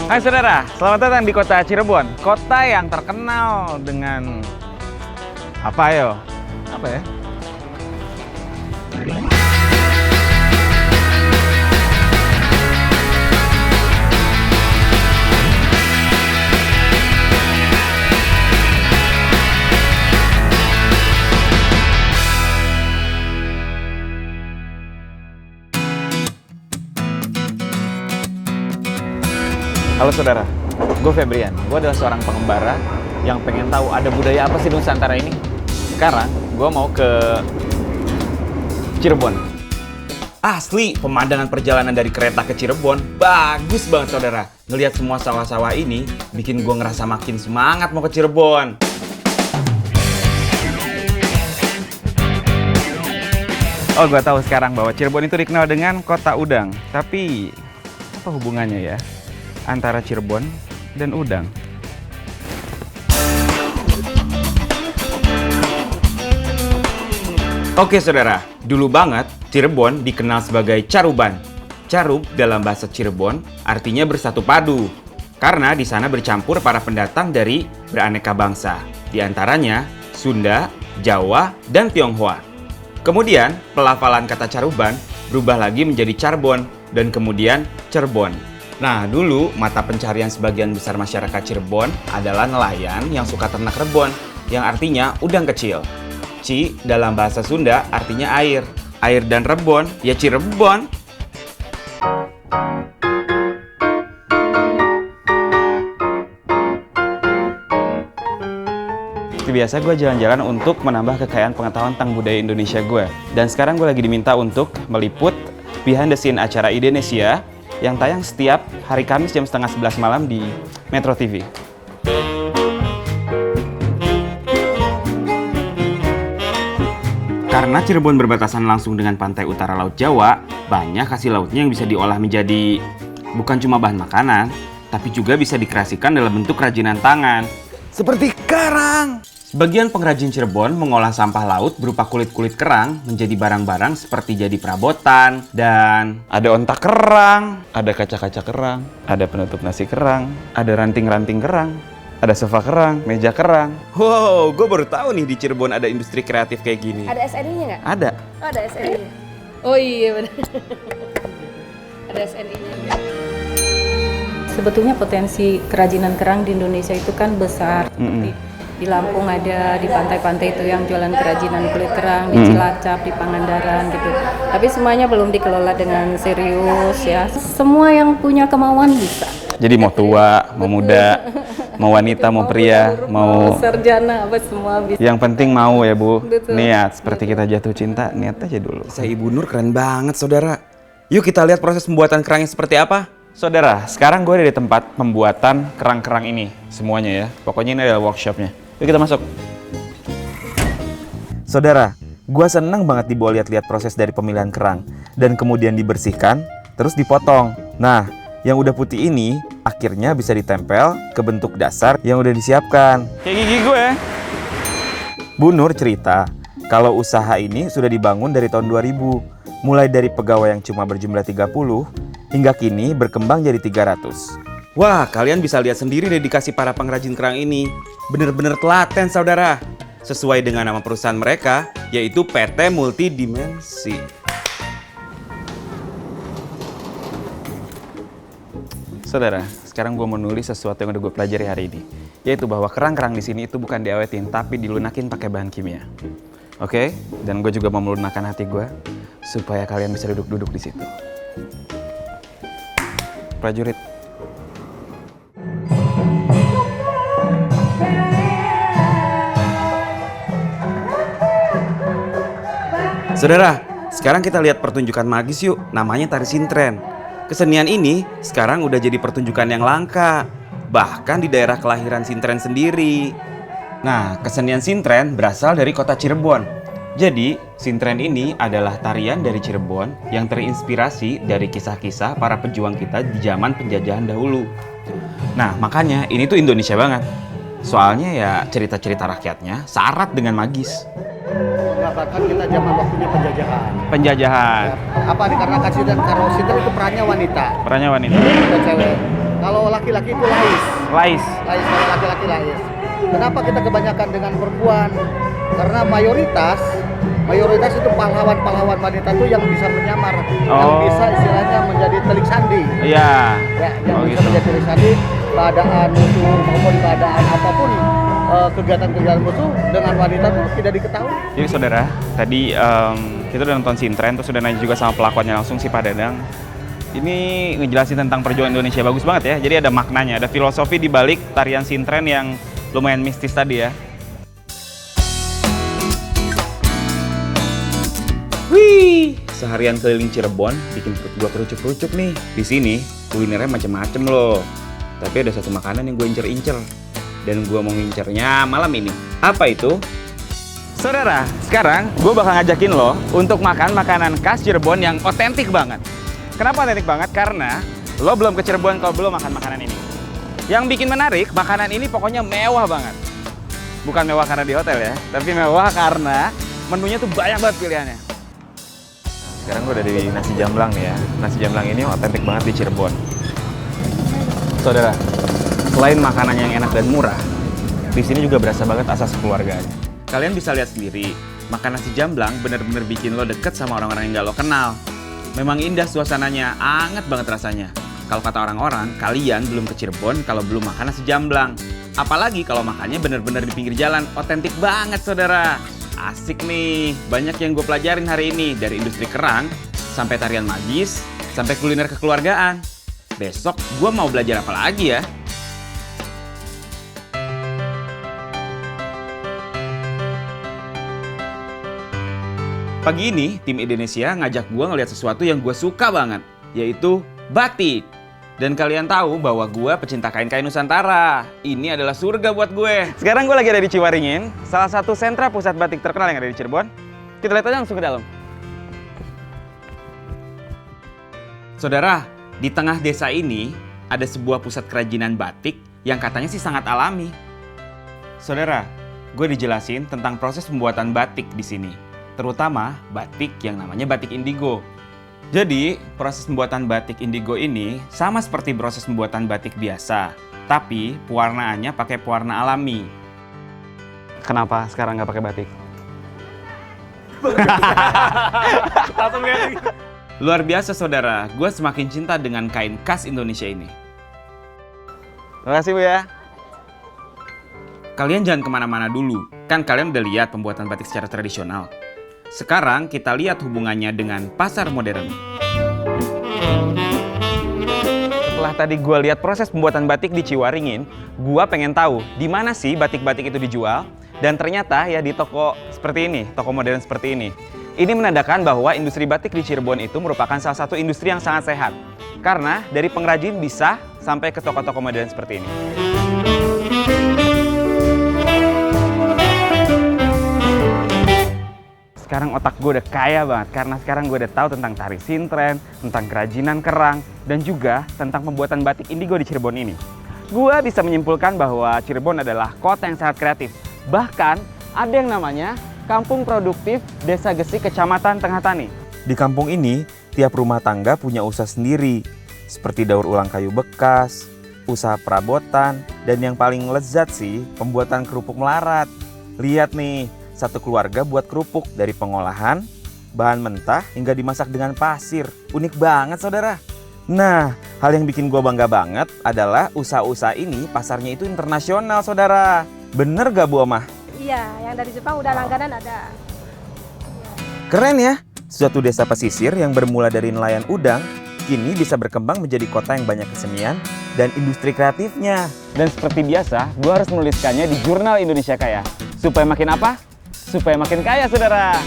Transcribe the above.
Hai saudara, selamat datang di kota Cirebon. Kota yang terkenal dengan apa yo? Apa ya? Halo saudara, gue Febrian. Gue adalah seorang pengembara yang pengen tahu ada budaya apa sih Nusantara ini. Sekarang gue mau ke Cirebon. Asli, pemandangan perjalanan dari kereta ke Cirebon bagus banget saudara. Ngelihat semua sawah-sawah ini bikin gue ngerasa makin semangat mau ke Cirebon. Oh, gue tahu sekarang bahwa Cirebon itu dikenal dengan kota udang. Tapi apa hubungannya ya antara Cirebon dan udang? Oke saudara, dulu banget Cirebon dikenal sebagai Caruban. Carub dalam bahasa Cirebon artinya bersatu padu. Karena di sana bercampur para pendatang dari beraneka bangsa. Di antaranya Sunda, Jawa, dan Tionghoa. Kemudian pelafalan kata Caruban berubah lagi menjadi Carbon dan kemudian Cerbon. Nah, dulu mata pencarian sebagian besar masyarakat Cirebon adalah nelayan yang suka ternak rebon, yang artinya udang kecil. Ci dalam bahasa Sunda artinya air. Air dan rebon, ya Cirebon. Biasa gue jalan-jalan untuk menambah kekayaan pengetahuan tentang budaya Indonesia gue. Dan sekarang gue lagi diminta untuk meliput behind the scene acara Indonesia yang tayang setiap hari Kamis jam 10:30 malam di Metro TV. Karena Cirebon berbatasan langsung dengan pantai utara Laut Jawa, banyak hasil lautnya yang bisa diolah menjadi bukan cuma bahan makanan, tapi juga bisa dikreasikan dalam bentuk kerajinan tangan. Seperti karang! Sebagian pengrajin Cirebon mengolah sampah laut berupa kulit-kulit kerang menjadi barang-barang seperti jadi perabotan, dan ada ontak kerang, ada kaca-kaca kerang, ada penutup nasi kerang, ada ranting-ranting kerang, ada sofa kerang, meja kerang. Wow, gue baru tahu nih di Cirebon ada industri kreatif kayak gini. Ada SNI-nya nggak? Ada. Oh, ada SNI-nya. Oh iya benar. Ada SNI-nya. Sebetulnya potensi kerajinan kerang di Indonesia itu kan besar. Seperti di Lampung ada, di pantai-pantai itu yang jualan kerajinan kulit kerang, di Cilacap, di Pangandaran gitu. Tapi semuanya belum dikelola dengan serius ya. Semua yang punya kemauan bisa. Jadi mau tua, mau muda, mau wanita, mau pria, mau sarjana, apa semua bisa. Yang penting mau ya Bu. Betul. Niat, seperti kita jatuh cinta, niat aja dulu. Saya Ibu Nur keren banget saudara. Yuk kita lihat proses pembuatan kerangnya seperti apa. Saudara, sekarang gue ada di tempat pembuatan kerang-kerang ini. Semuanya ya, pokoknya ini adalah workshopnya. Yuk kita masuk. Saudara, gue seneng banget dibawa lihat-lihat proses dari pemilihan kerang. Dan kemudian dibersihkan, terus dipotong. Nah, yang udah putih ini akhirnya bisa ditempel ke bentuk dasar yang udah disiapkan. Kayak gigi gue. Bu Nur cerita kalau usaha ini sudah dibangun dari tahun 2000. Mulai dari pegawai yang cuma berjumlah 30 hingga kini berkembang jadi 300. Wah, kalian bisa lihat sendiri dedikasi para pengrajin kerang ini. Bener-bener telaten saudara. Sesuai dengan nama perusahaan mereka, yaitu PT Multidimensi. Saudara, sekarang gue mau nulis sesuatu yang udah gue pelajari hari ini, yaitu bahwa kerang-kerang di sini itu bukan diawetin, tapi dilunakin pakai bahan kimia. Oke? Dan gue juga mau melunakkan hati gue supaya kalian bisa duduk-duduk di situ. Prajurit. Saudara, sekarang kita lihat pertunjukan magis yuk, namanya tari sintren. Kesenian ini sekarang udah jadi pertunjukan yang langka, bahkan di daerah kelahiran sintren sendiri. Nah, kesenian sintren berasal dari kota Cirebon. Jadi, sintren ini adalah tarian dari Cirebon yang terinspirasi dari kisah-kisah para pejuang kita di zaman penjajahan dahulu. Nah, makanya ini tuh Indonesia banget. Soalnya ya cerita-cerita rakyatnya syarat dengan magis. Mengatakan kita zaman waktunya penjajahan. Penjajahan. Ya, apa dikarenakan sinten? Karena sinten itu perannya wanita. Perannya wanita. Ada cewek. Kalau laki laki-laki itu lais. Lais. Lais, kalau laki-laki lais. Kenapa kita kebanyakan dengan perempuan? Karena mayoritas itu pahlawan-pahlawan wanita tuh yang bisa menyamar, yang bisa istilahnya menjadi telik sandi. Iya. Ya, yang bisa gitu. menjadi telik sandi keadaan musuh maupun keadaan apapun, kegiatan-kegiatan musuh dengan wanita tuh tidak diketahui. Jadi saudara, tadi kita udah nonton Sintren, terus udah nanya juga sama pelakuannya langsung si Pak Dadang. Ini ngejelasin tentang perjuangan Indonesia, bagus banget ya. Jadi ada maknanya, ada filosofi di balik tarian Sintren yang lumayan mistis tadi ya. Wih, seharian keliling Cirebon bikin perut gua kerucuk-kerucuk nih. Di sini kulinernya macem-macem loh. Tapi ada satu makanan yang gue incer-incer. Dan gue mau ngincernya malam ini. Apa itu? Saudara, sekarang gue bakal ngajakin lo untuk makan makanan khas Cirebon yang otentik banget. Kenapa otentik banget? Karena lo belum ke Cirebon kalau belum makan makanan ini. Yang bikin menarik, makanan ini pokoknya mewah banget. Bukan mewah karena di hotel ya, tapi mewah karena menunya tuh banyak banget pilihannya. Sekarang gue udah di nasi jamblang nih ya. Nasi jamblang ini otentik banget di Cirebon. Saudara, selain makanan yang enak dan murah, di sini juga berasa banget asas keluarganya. Kalian bisa lihat sendiri, makan nasi jamblang bener-bener bikin lo deket sama orang-orang yang gak lo kenal. Memang indah suasananya, anget banget rasanya. Kalau kata orang-orang, kalian belum ke Cirebon kalau belum makan nasi jamblang. Apalagi kalau makannya bener-bener di pinggir jalan, otentik banget saudara. Asik nih, banyak yang gue pelajarin hari ini. Dari industri kerang, sampai tarian magis, sampai kuliner kekeluargaan. Besok gue mau belajar apa lagi ya? Pagi ini, tim Indonesia ngajak gue ngeliat sesuatu yang gue suka banget, yaitu batik. Dan kalian tahu bahwa gue pecinta kain-kain Nusantara. Ini adalah surga buat gue. Sekarang gue lagi ada di Ciwaringin, salah satu sentra pusat batik terkenal yang ada di Cirebon. Kita lihat aja langsung ke dalam. Saudara, di tengah desa ini ada sebuah pusat kerajinan batik yang katanya sih sangat alami. Saudara, gue dijelasin tentang proses pembuatan batik di sini. Terutama batik yang namanya batik indigo. Jadi, proses pembuatan batik indigo ini sama seperti proses pembuatan batik biasa, tapi pewarnaannya pakai pewarna alami. Kenapa sekarang nggak pakai batik? Langsung ganti. Luar biasa saudara, gue semakin cinta dengan kain khas Indonesia ini. Terima kasih Bu ya. Kalian jangan kemana-mana dulu, kan kalian udah lihat pembuatan batik secara tradisional. Sekarang kita lihat hubungannya dengan pasar modern. Setelah tadi gue lihat proses pembuatan batik di Ciwaringin, gue pengen tahu di mana sih batik-batik itu dijual. Dan ternyata ya di toko seperti ini, toko modern seperti ini. Ini menandakan bahwa industri batik di Cirebon itu merupakan salah satu industri yang sangat sehat. Karena dari pengrajin bisa sampai ke toko-toko modern seperti ini. Sekarang otak gue udah kaya banget karena sekarang gue udah tahu tentang tari Sintren, tentang kerajinan kerang, dan juga tentang pembuatan batik indigo di Cirebon ini. Gue bisa menyimpulkan bahwa Cirebon adalah kota yang sangat kreatif. Bahkan ada yang namanya Kampung Produktif Desa Gesi Kecamatan Tengah Tani. Di kampung ini, tiap rumah tangga punya usaha sendiri, seperti daur ulang kayu bekas, usaha perabotan, dan yang paling lezat sih, pembuatan kerupuk melarat. Lihat nih, satu keluarga buat kerupuk dari pengolahan, bahan mentah, hingga dimasak dengan pasir. Unik banget saudara. Nah, hal yang bikin gue bangga banget adalah usaha-usaha ini pasarnya itu internasional saudara. Bener gak Bu Omah? Iya, yang dari Jepang udah langganan ada. Keren ya, suatu desa pesisir yang bermula dari nelayan udang, kini bisa berkembang menjadi kota yang banyak kesenian dan industri kreatifnya. Dan seperti biasa, gue harus menuliskannya di Jurnal Indonesia Kaya. Supaya makin apa? Supaya makin kaya, saudara.